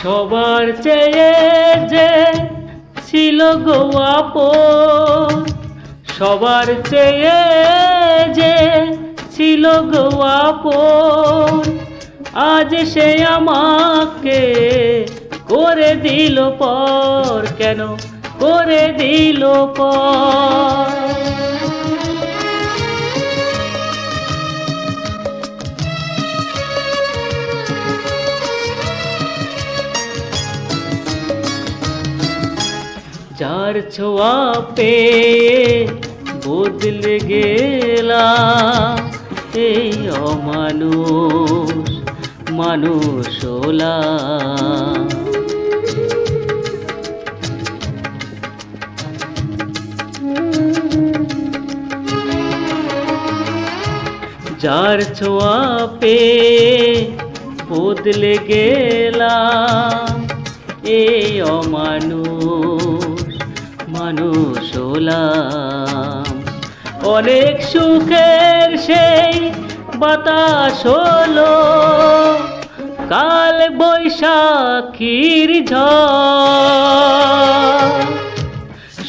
সবার চেয়ে যে ছিল গো আপন, সবার চেয়ে যে ছিল গো আপন, আজ সে আমাকে করে দিল পর। কেন করে দিল পর? যার ছোঁয়া পেয়ে বদলে গেলাম, এই অমানুষ মানুষ হলাম। যার ছোঁয়া পেয়ে বদলে গেলাম, এই অমানুষ মানুষ হলাম। অনেক সুখের সেই বাতাস হলো কাল বৈশাখীর ঝড়।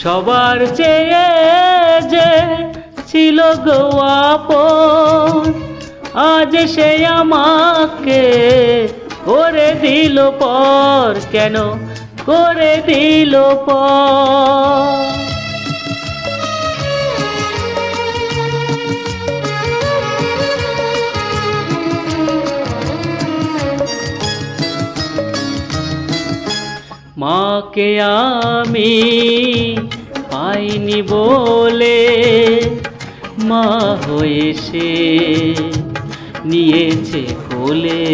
সবার চেয়ে যে ছিল গো আপন, আজ সে আমাকে করে দিল পর। কেন করে দিল পর? মাকে আমি পাইনি বলে মা হয়ে সে নিয়েছে কোলে।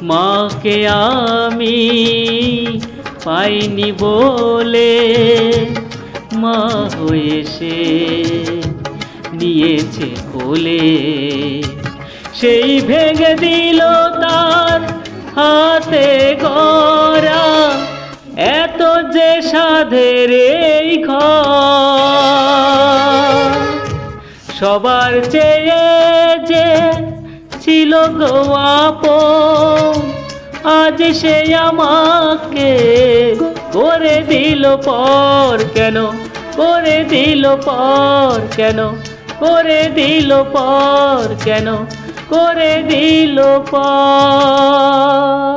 মাকে আমি পাইনি বলে মা হয়ে সে নিয়েছে কোলে। সেই ভেঙে দিল তার হাতে গড়া এত যে সাধের এই ঘর। সবার চেয়ে যে ছিল গো আপন, আজ সে আমাকে করে দিল পর। কেন করে দিল পর? কেন করে দিল পর? কেন করে দিল পর?